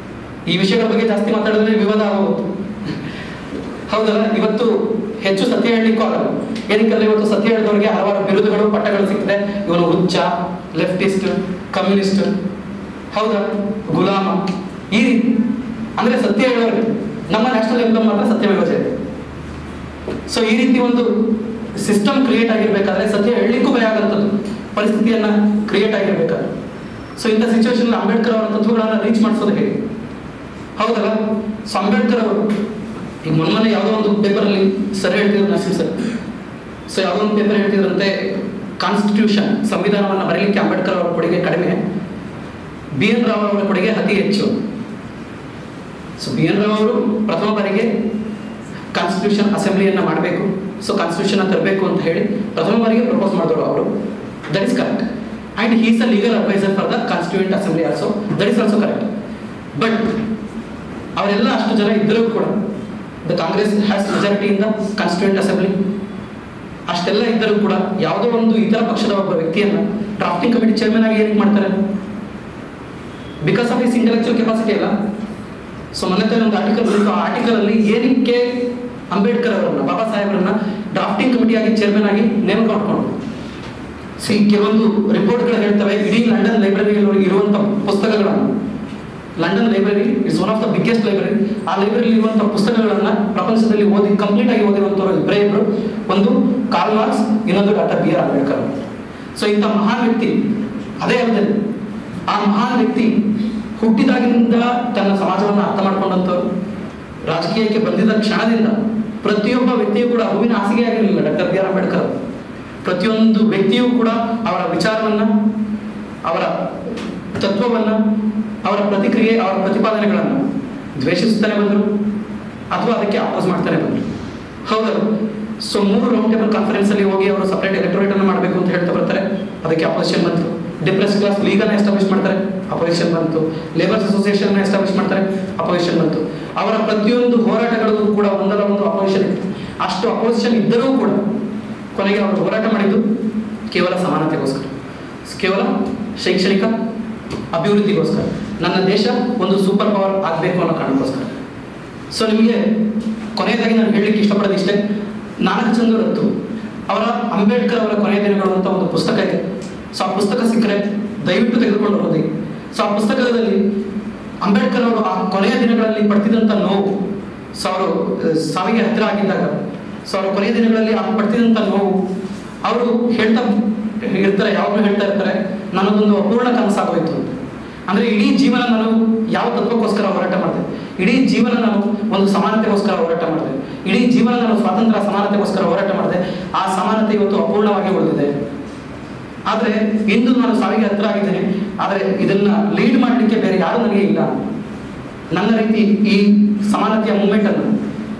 ಈ ವಿಷಯಗಳ ಬಗ್ಗೆ ಜಾಸ್ತಿ ಮಾತಾಡಿದ್ರೆ ವಿವಾದ ಆಗೋದು, ಹೌದಲ್ಲ? ಇವತ್ತು ಹೆಚ್ಚು ಸತ್ಯ ಹೇಳಲಿಕ್ಕೂ ಆಗಲ್ಲ. ಏನಕ್ಕೆಲ್ಲ ಇವತ್ತು ಸತ್ಯ ಹೇಳಿದವರಿಗೆ ಹಲವಾರು ಬಿರುದುಗಳು ಪಟ್ಟಗಳು ಸಿಗ್ತದೆ. ಇವನು ಹುಚ್ಚ, ಲೆಫ್ಟಿಸ್ಟ್, ಕಮ್ಯುನಿಸ್ಟ್, ಹೌದಾ, ಗುಲಾಮ, ಈ ರೀತಿ. ಅಂದರೆ ಸತ್ಯ ಹೇಳೋರಿಗೆ ನಮ್ಮ ನ್ಯಾಷನಲ್ ಎಂಬ್ಲಮ್ ಮಾತ್ರ ಸತ್ಯಮೇವ ಜಯತೆ. ಸೊ ಈ ರೀತಿ ಒಂದು ಸಿಸ್ಟಮ್ ಕ್ರಿಯೇಟ್ ಆಗಿರ್ಬೇಕಾದ್ರೆ ಸತ್ಯ ಹೇಳಲಿಕ್ಕೂ ಭಯ ಆಗುವಂಥದ್ದು ಪರಿಸ್ಥಿತಿಯನ್ನ ಕ್ರಿಯೇಟ್ ಆಗಿರ್ಬೇಕಾದ್ರೆ. ಸೊ ಇಂಥ ಸಿಚುವೇಶನ್ ಅಂಬೇಡ್ಕರ್ ಅವರ ತತ್ವಗಳನ್ನು ರೀಚ್ ಮಾಡಿಸೋದು ಹೇಗೆ, ಹೌದಲ್ಲ? ಸೊ ಅಂಬೇಡ್ಕರ್ ಅವರು ಈಗ ಮೊನ್ನೆ ಯಾವುದೋ ಒಂದು ಪೇಪರಲ್ಲಿ ಸರ್ ಹೇಳ್ತಿದ್ರು, ನಸೀಮ್ ಸರ್, ಸೊ ಯಾವುದೋ ಒಂದು ಪೇಪರ್ ಹೇಳ್ತಿದ್ರಂತೆ ಕಾನ್ಸ್ಟಿಟ್ಯೂಷನ್ ಸಂವಿಧಾನವನ್ನು ಬರೀಲಿಕ್ಕೆ ಅಂಬೇಡ್ಕರ್ ಅವರ ಕೊಡುಗೆ ಕಡಿಮೆ, BN ರಾವ್ ಅವರ ಕೊಡುಗೆ ಅತಿ ಹೆಚ್ಚು. ಸೊ BN ರಾವ್ ಅವರು ಪ್ರಥಮ ಬಾರಿಗೆ ಕಾನ್ಸ್ಟಿಟ್ಯೂಷನ್ ಅಸೆಂಬ್ಲಿಯನ್ನು ಮಾಡಬೇಕು, ಸೊ ಕಾನ್ಸ್ಟಿಟ್ಯೂಷನ್ ತರಬೇಕು ಅಂತ ಹೇಳಿ ಪ್ರಥಮ ಬಾರಿಗೆ ಪ್ರಪೋಸ್ ಮಾಡಿದ್ರು ಅವರು. That is correct. And he is a legal adviser for the constituent assembly also, that is also correct. But ಅವರೆಲ್ಲ ಅಷ್ಟು ಜನ ಇದ್ದರೂ ಕೂಡ the Congress has majority in the constituent assembly. ಅಷ್ಟೆಲ್ಲ ಇದ್ದರೂ ಕೂಡ ಯಾವುದೋ ಒಂದು ಇತರ ಪಕ್ಷದ ಒಬ್ಬ ವ್ಯಕ್ತಿಯನ್ನು ಡ್ರಾಫ್ಟಿಂಗ್ ಕಮಿಟಿ ಚೇರ್ಮನ್ ಆಗಿ ಏನಕ್ಕೆ ಮಾಡ್ತಾರೆ? Because of his intellectual capacity ಅಲ್ಲ. ಸೊ ಮೊನ್ನೆ ಒಂದು ಆರ್ಟಿಕಲ್ ಬಂತು, ಆ ಆರ್ಟಿಕಲ್ ಅಲ್ಲಿ ಏನಕ್ಕೆ ಅಂಬೇಡ್ಕರ್ ಅವರನ್ನ, ಬಾಬಾ ಸಾಹೇಬರನ್ನ ಡ್ರಾಫ್ಟಿಂಗ್ ಕಮಿಟಿಯಾಗಿ ಚೇರ್ಮನ್ ಆಗಿ ನೇಮಕ ಮಾಡಿಕೊಂಡು. ಕೆಲವೊಂದು ರಿಪೋರ್ಟ್ಗಳು ಹೇಳ್ತವೆ, ಇಡೀ ಲಂಡನ್ ಲೈಬ್ರರಿಯಲ್ಲಿ ಇರುವಂಥ ಪುಸ್ತಕಗಳನ್ನು, London library it's one of the biggest library, ಆ ಲೈಬ್ರರಿ ಇರುವಂಥ ಪುಸ್ತಕಗಳನ್ನು ಪ್ರಪಂಚದಲ್ಲಿ ಕಂಪ್ಲೀಟ್ ಆಗಿ ಓದಿರುವಂಥವ್ರು ಇಬ್ಬರು, ಒಂದು ಕಾರ್ಲ್ ಮಾರ್ಕ್ಸ್, ಇನ್ನೊಂದು ಡಾಕ್ಟರ್ BR ಅಂಬೇಡ್ಕರ್. ಸೊ ಇಂಥ ಮಹಾನ್ ವ್ಯಕ್ತಿ, ಅದೇ ಅಲ್ಲದೆ ಆ ಮಹಾನ್ ವ್ಯಕ್ತಿ ಹುಟ್ಟಿದಾಗಿನಿಂದ ತನ್ನ ಸಮಾಜವನ್ನು ಅರ್ಥ ಮಾಡ್ಕೊಂಡಂಥವ್ರು, ರಾಜಕೀಯಕ್ಕೆ ಬಂದಿದ್ದ ಕ್ಷಣದಿಂದ ಪ್ರತಿಯೊಬ್ಬ ವ್ಯಕ್ತಿಯೂ ಕೂಡ ಹೂವಿನ ಹಾಸಿಗೆ ಆಗಿರಲಿಲ್ಲ ಡಾಕ್ಟರ್ BR ಅಂಬೇಡ್ಕರ್. ಪ್ರತಿಯೊಂದು ವ್ಯಕ್ತಿಯೂ ಕೂಡ ಅವರ ವಿಚಾರವನ್ನು, ಅವರ ತತ್ವವನ್ನು, ಅವರ ಪ್ರತಿಕ್ರಿಯೆ, ಅವರ ಪ್ರತಿಪಾದನೆಗಳನ್ನು ದ್ವೇಷಿಸ್ತಾನೆ ಬಂದರು ಅಥವಾ ಅದಕ್ಕೆ ಅಪೋಸ್ ಮಾಡ್ತಾನೆ ಬಂದರು, ಹೌದಲ್ಲ? ಸೊ 3 ರೌಂಡ್ ಟೇಬಲ್ ಕಾನ್ಫರೆನ್ಸ್ ಅಲ್ಲಿ ಹೋಗಿ ಅವರು ಸಪರೇಟ್ ಎಲೆಕ್ಟೋರೇಟ್ ಅನ್ನು ಮಾಡಬೇಕು ಅಂತ ಹೇಳ್ತಾ ಬರ್ತಾರೆ, ಅದಕ್ಕೆ ಅಪೋಸಿಷನ್ ಬಂತು. ಡಿಪ್ರೆಸ್ ಕ್ಲಾಸ್ ಲೀಗ್ ಅನ್ನು ಎಸ್ಟಾಬ್ಲಿಷ್ ಮಾಡ್ತಾರೆ, ಅಪೋಸಿಷನ್ ಬಂತು. ಲೇಬರ್ಸ್ ಅಸೋಸಿಯೇಷನ್ ಅನ್ನು ಎಸ್ಟಾಬ್ಲಿಷ್ ಮಾಡ್ತಾರೆ, ಅಪೋಸಿಷನ್ ಬಂತು. ಅವರ ಪ್ರತಿಯೊಂದು ಹೋರಾಟಗಳಿಗೂ ಕೂಡ ಒಂದಲ್ಲ ಒಂದು ಅಪೋಸಿಷನ್ ಇತ್ತು. ಅಷ್ಟು ಅಪೋಸಿಷನ್ ಇದ್ದರೂ ಕೂಡ ಕೊನೆಗೆ ಅವರು ಹೋರಾಟ ಮಾಡಿದ್ದು ಕೇವಲ ಸಮಾನತೆಗೋಸ್ಕರ, ಕೇವಲ ಶೈಕ್ಷಣಿಕ ಅಭಿವೃದ್ಧಿಗೋಸ್ಕರ, ನನ್ನ ದೇಶ ಒಂದು ಸೂಪರ್ ಪವರ್ ಆಗಬೇಕು ಅನ್ನೋ ಕಾರಣಕ್ಕೋಸ್ಕರ. ಸೊ ನಿಮಗೆ ಕೊನೆಯದಾಗಿ ನಾನು ಹೇಳಲಿಕ್ಕೆ ಇಷ್ಟಪಡೋದು ಇಷ್ಟೇ, ನಾಲ್ಕು ಚಂದ್ರತ್ತು ಅವರ ಅಂಬೇಡ್ಕರ್ ಅವರ ಕೊನೆಯ ದಿನಗಳು ಅಂತ ಒಂದು ಪುಸ್ತಕ ಇದೆ. ಸೊ ಆ ಪುಸ್ತಕ ಸಿಕ್ಕರೆ ದಯವಿಟ್ಟು ತೆಗೆದುಕೊಂಡು ಹೋಗಿ. ಸೊ ಆ ಪುಸ್ತಕದಲ್ಲಿ ಅಂಬೇಡ್ಕರ್ ಅವರು ಆ ಕೊನೆಯ ದಿನಗಳಲ್ಲಿ ಪಡ್ತಿದ್ದಂಥ ನೋವು, ಸೊ ಅವರು ಸಾವಿಗೆ ಹತ್ತಿರ ಆಗಿದ್ದಾಗ, ಸೊ ಅವರು ಕೊನೆಯ ದಿನಗಳಲ್ಲಿ ಪಡ್ತಿದ್ದಂಥ ನೋವು ಅವರು ಹೇಳ್ತಾ ಇರ್ತಾರೆ, ಯಾವಾಗಲೂ ಹೇಳ್ತಾ ಇರ್ತಾರೆ, ನನ್ನದೊಂದು ಅಪೂರ್ಣ ಕನಸಾಗೋಯ್ತು ಅಂತ. ಅಂದರೆ ಇಡೀ ಜೀವನ ನಾನು ಯಾವ ತತ್ವಕ್ಕೋಸ್ಕರ ಹೋರಾಟ ಮಾಡಿದೆ, ಇಡೀ ಜೀವನ ನಾನು ಒಂದು ಸಮಾನತೆಗೋಸ್ಕರ ಹೋರಾಟ ಮಾಡಿದೆ, ಇಡೀ ಜೀವನ ನಾನು ಸ್ವಾತಂತ್ರ್ಯ ಸಮಾನತೆಗೋಸ್ಕರ ಹೋರಾಟ ಮಾಡಿದೆ, ಆ ಸಮಾನತೆ ಇವತ್ತು ಅಪೂರ್ಣವಾಗಿ ಉಳಿದಿದೆ. ಆದರೆ ಇಂದು ನಾನು ಸಾವಿಗೆ ಹತ್ತಿರ ಆಗಿದ್ದೇನೆ, ಆದರೆ ಇದನ್ನ ಲೀಡ್ ಮಾಡಲಿಕ್ಕೆ ಬೇರೆ ಯಾರು ನನಗೆ ಇಲ್ಲ. ನನ್ನ ರೀತಿ ಈ ಸಮಾನತೆಯ ಮೂವ್ಮೆಂಟ್ ಅನ್ನು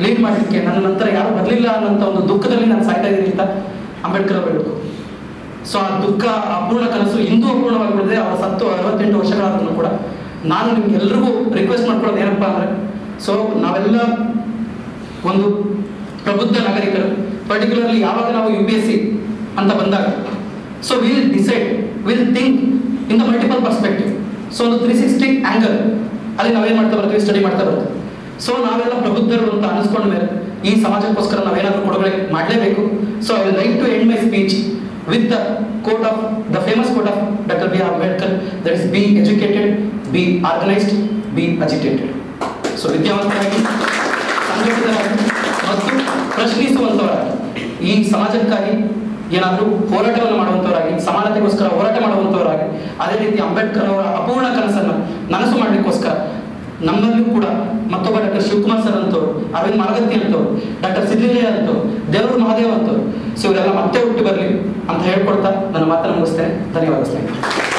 ಲೀಡ್ ಮಾಡಲಿಕ್ಕೆ ನನ್ನ ನಂತರ ಯಾರು ಬರಲಿಲ್ಲ ಅನ್ನೋಂಥ ಒಂದು ದುಃಖದಲ್ಲಿ ನಾನು ಸಾಯ್ತಾ ಇದ್ದೀನಿ ಅಂತ ಅಂಬೇಡ್ಕರ್ ಅವರು ಹೇಳಿದ್ರು. ಸೊ ಆ ದುಃಖ, ಅಪೂರ್ಣ ಕನಸು ಇಂದು ಅಪೂರ್ಣವಾಗಿ ಉಳಿದಿದೆ. ಅವರ ಸತ್ತು 68 ವರ್ಷಗಳಾದ್ರೂ ಕೂಡ ನಾನು ನಿಮ್ಗೆಲ್ರಿಗೂ ರಿಕ್ವೆಸ್ಟ್ ಮಾಡ್ಕೊಳ್ಳೋದು ಏನಪ್ಪ ಅಂದರೆ, ಸೊ ನಾವೆಲ್ಲ ಒಂದು ಪ್ರಬುದ್ಧ ನಾಗರಿಕರು, ಪರ್ಟಿಕ್ಯುಲರ್ಲಿ ಯಾವಾಗ ನಾವು UPSC ಅಂತ ಬಂದಾಗ, so will decide, will think in the multiple perspective. So ಒಂದು 360 ಆ್ಯಂಗಲ್ ಅಲ್ಲಿ ನಾವೇನು ಮಾಡ್ತಾ ಬರ್ತೀವಿ, ಸ್ಟಡಿ ಮಾಡ್ತಾ ಬರ್ತೀವಿ. ಸೊ ನಾವೆಲ್ಲ ಪ್ರಬುದ್ಧರು ಅಂತ ಅನಿಸ್ಕೊಂಡ ಮೇಲೆ ಈ ಸಮಾಜಕ್ಕೋಸ್ಕರ ನಾವೇನಾದರೂ ಕೊಡುಗೆ ಮಾಡಲೇಬೇಕು. So I will like to end my speech with the quote of the famous quote of Dr. B.R. Ambedkar, that is, be educated, be organized, be agitated. So ವಿದ್ಯಾವಂತರಾಗಿ, ಸಂಘಟಿತರಾಗಿ ಮತ್ತು ಪ್ರಶ್ನಿಸುವಂಥವರಾಗಿ, ಈ ಸಮಾಜಕ್ಕಾಗಿ ಏನಾದರೂ ಹೋರಾಟವನ್ನು ಮಾಡುವಂಥವರಾಗಿ, ಸಮಾನತೆಗೋಸ್ಕರ ಹೋರಾಟ ಮಾಡುವಂಥವರಾಗಿ, ಅದೇ ರೀತಿ ಅಂಬೇಡ್ಕರ್ ಅವರ ಅಪೂರ್ಣ ಕನಸನ್ನು ನನಸು ಮಾಡಲಿಕ್ಕೋಸ್ಕರ ನಮ್ಮಲ್ಲೂ ಕೂಡ ಮತ್ತೊಬ್ಬ ಡಾಕ್ಟರ್ ಶಿವಕುಮಾರ್ ಸರ್ ಅಂತವ್ರು, ಅರವಿಂದ್ ಮಾರಗತ್ತಿ ಅಂತವ್ರು, ಡಾಕ್ಟರ್ ಸಿದ್ಲಿಂಗಯ್ಯ ಅಂತವ್ರು, ದೇವರು ಮಹಾದೇವ್ ಅಂತವ್ರು. ಸೊ ಇವರೆಲ್ಲ ಮತ್ತೆ ಹುಟ್ಟಿ ಬರಲಿ ಅಂತ ಹೇಳ್ಕೊಡ್ತಾ ನನ್ನ ಮಾತನ್ನು ಮುಗಿಸ್ತೇನೆ. ಧನ್ಯವಾದ ಸ್ನೇಹಿತರೆ.